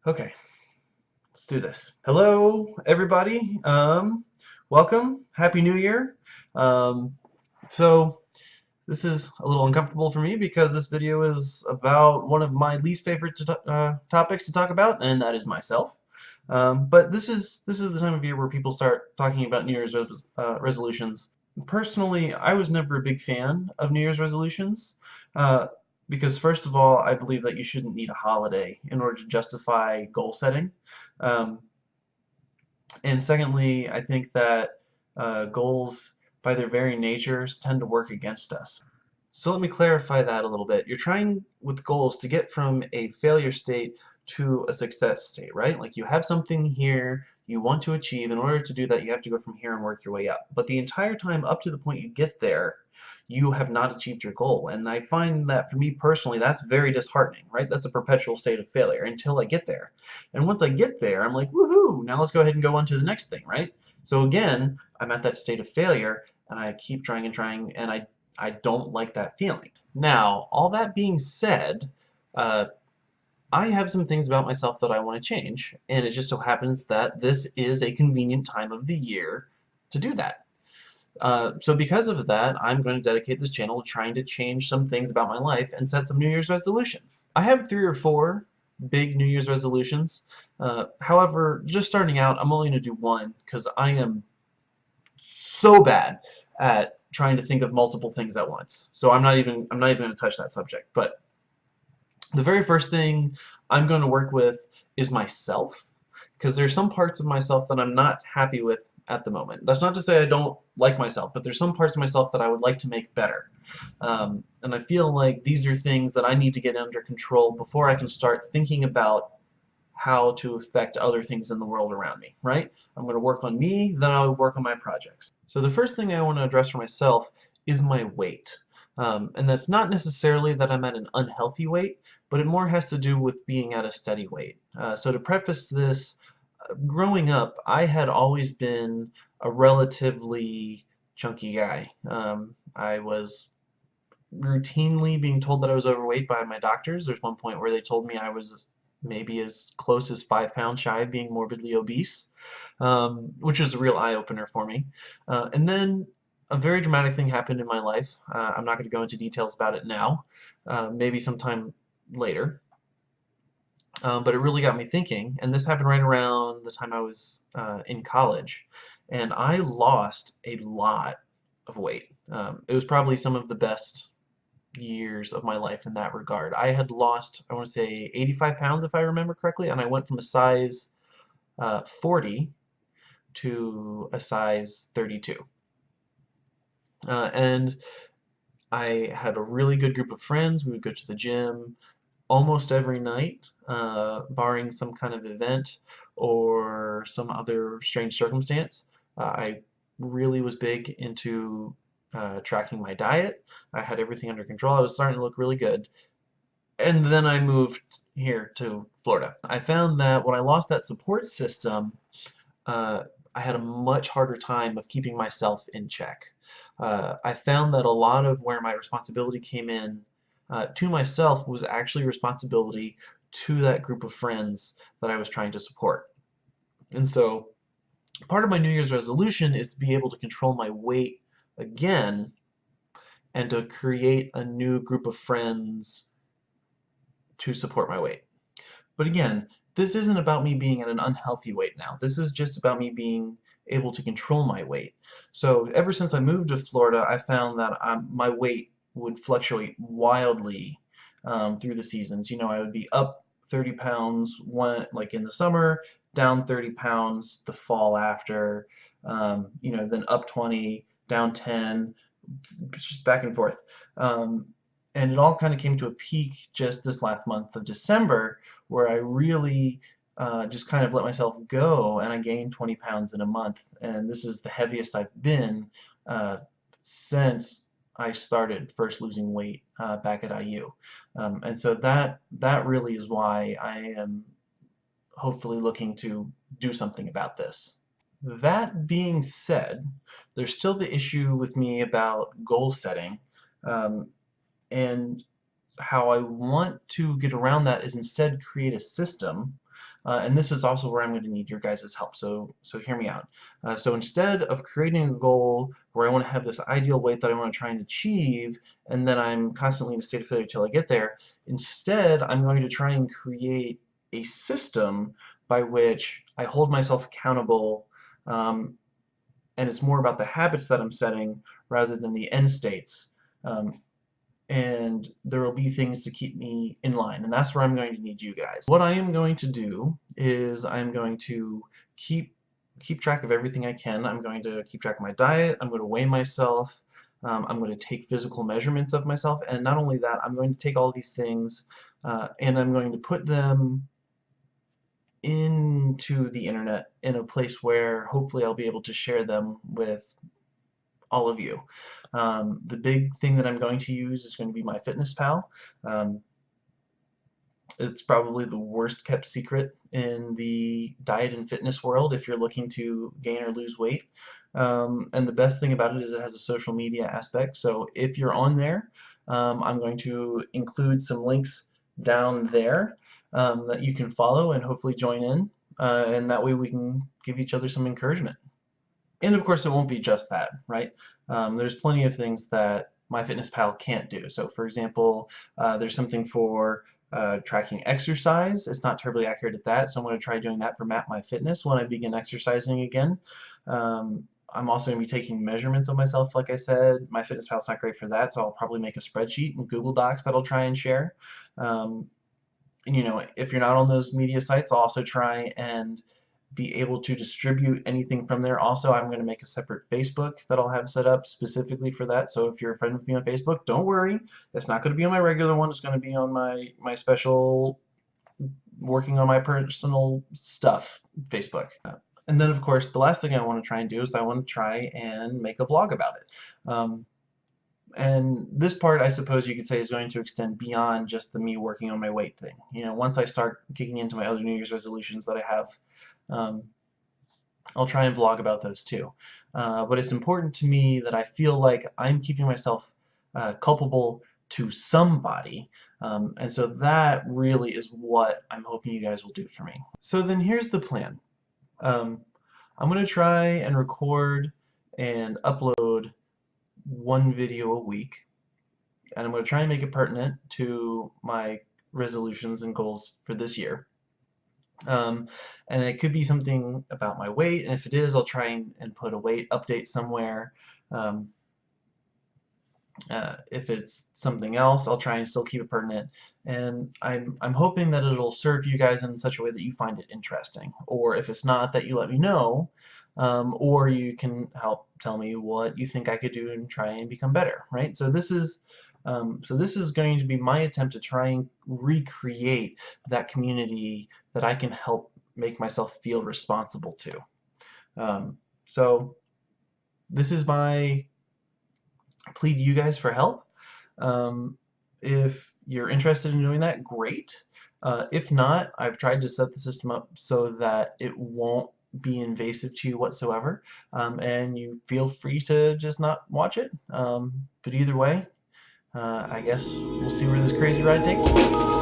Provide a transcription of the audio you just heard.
Okay, let's do this. Hello, everybody. Welcome. Happy New Year. Um, so this is a little uncomfortable for me because this video is about one of my least favorite topics to talk about, and that is myself. But this is the time of year where people start talking about New Year's resolutions. Personally, I was never a big fan of New Year's resolutions. Uh, because first of all, I believe that you shouldn't need a holiday in order to justify goal setting. Um, and secondly, I think that goals, by their very natures, tend to work against us. So let me clarify that a little bit. You're trying with goals to get from a failure state to a success state, right? Like you have something here you want to achieve. In order to do that, you have to go from here and work your way up. But the entire time up to the point you get there, you have not achieved your goal. And I find that for me personally, that's very disheartening, right? That's a perpetual state of failure until I get there. And once I get there, I'm like, woohoo, now let's go ahead and go on to the next thing, right? So again, I'm at that state of failure and I keep trying and trying and I don't like that feeling. Now, all that being said, uh, I have some things about myself that I want to change, and it just so happens that this is a convenient time of the year to do that. So because of that, I'm going to dedicate this channel to trying to change some things about my life and set some New Year's resolutions. I have 3 or 4 big New Year's resolutions. However, just starting out, I'm only going to do one because I am so bad at trying to think of multiple things at once. So I'm not even going to touch that subject. But the very first thing I'm going to work with is myself, because there's some parts of myself that I'm not happy with at the moment. That's not to say I don't like myself, but there's some parts of myself that I would like to make better. And I feel like these are things that I need to get under control before I can start thinking about how to affect other things in the world around me, right? I'm going to work on me, then I'll work on my projects. So the first thing I want to address for myself is my weight. And that's not necessarily that I'm at an unhealthy weight, but it more has to do with being at a steady weight. So to preface this, growing up, I had always been a relatively chunky guy. I was routinely being told that I was overweight by my doctors. There's one point where they told me I was maybe as close as 5 pounds shy of being morbidly obese, which was a real eye-opener for me. And then a very dramatic thing happened in my life. I'm not going to go into details about it now, maybe sometime later. But it really got me thinking, and this happened right around the time I was in college, and I lost a lot of weight. It was probably some of the best years of my life in that regard. I had lost, I want to say, 85 pounds if I remember correctly, and I went from a size 40 to a size 32. And I had a really good group of friends. We would go to the gym almost every night, barring some kind of event or some other strange circumstance. I really was big into tracking my diet. I had everything under control. I was starting to look really good. And then I moved here to Florida. I found that when I lost that support system, uh, I had a much harder time of keeping myself in check. I found that a lot of where my responsibility came in to myself was actually responsibility to that group of friends that I was trying to support. And so part of my New Year's resolution is to be able to control my weight again and to create a new group of friends to support my weight. But again, this isn't about me being at an unhealthy weight now. This is just about me being able to control my weight. So ever since I moved to Florida, I found that my weight would fluctuate wildly through the seasons. You know, I would be up 30 pounds like in the summer, down 30 pounds the fall after, then up 20, down 10, just back and forth. And it all kind of came to a peak just this last month of December, where I really just kind of let myself go, and I gained 20 pounds in a month. And this is the heaviest I've been since I started first losing weight back at IU. And so that really is why I am hopefully looking to do something about this. That being said, there's still the issue with me about goal setting. Um, and how I want to get around that is instead create a system And this is also where I'm going to need your guys' help. So hear me out. So instead of creating a goal where I want to have this ideal weight that I want to try and achieve, and then I'm constantly in a state of failure till I get there, instead I'm going to try and create a system by which I hold myself accountable, and it's more about the habits that I'm setting rather than the end states. Um, and there will be things to keep me in line, and that's where I'm going to need you guys. What I am going to do is I'm going to keep track of everything I can. I'm going to keep track of my diet. I'm going to weigh myself. I'm going to take physical measurements of myself, and not only that, I'm going to take all these things and I'm going to put them into the internet in a place where hopefully I'll be able to share them with all of you. The big thing that I'm going to use is going to be MyFitnessPal. Um, it's probably the worst kept secret in the diet and fitness world if you're looking to gain or lose weight. And the best thing about it is it has a social media aspect. So if you're on there, I'm going to include some links down there that you can follow and hopefully join in. And that way we can give each other some encouragement. And of course, it won't be just that, right? There's plenty of things that MyFitnessPal can't do. So, for example, there's something for tracking exercise. It's not terribly accurate at that, so I'm going to try doing that for Map My Fitness when I begin exercising again. I'm also going to be taking measurements of myself, like I said. MyFitnessPal's not great for that, so I'll probably make a spreadsheet in Google Docs that I'll try and share. And, you know, if you're not on those media sites, I'll also try and be able to distribute anything from there. Also, I'm going to make a separate Facebook that I'll have set up specifically for that. So if you're a friend with me on Facebook, don't worry. It's not going to be on my regular one. It's going to be on my special working on my personal stuff Facebook. And then, of course, the last thing I want to try and do is I want to try and make a vlog about it. And this part, I suppose you could say, is going to extend beyond just the me working on my weight thing. You know, once I start kicking into my other New Year's resolutions that I have, I'll try and vlog about those too. But it's important to me that I feel like I'm keeping myself culpable to somebody. And so that really is what I'm hoping you guys will do for me. So then here's the plan. I'm going to try and record and upload one video a week, and I'm going to try and make it pertinent to my resolutions and goals for this year. And it could be something about my weight, and if it is, I'll try and put a weight update somewhere. If it's something else, I'll try and still keep it pertinent. And I'm hoping that it'll serve you guys in such a way that you find it interesting. Or if it's not, that you let me know. Or you can help tell me what you think I could do and try and become better, right? So this is going to be my attempt to try and recreate that community that I can help make myself feel responsible to. So this is my plea to you guys for help. If you're interested in doing that, great. If not, I've tried to set the system up so that it won't be invasive to you whatsoever, and you feel free to just not watch it. But either way, I guess we'll see where this crazy ride takes us.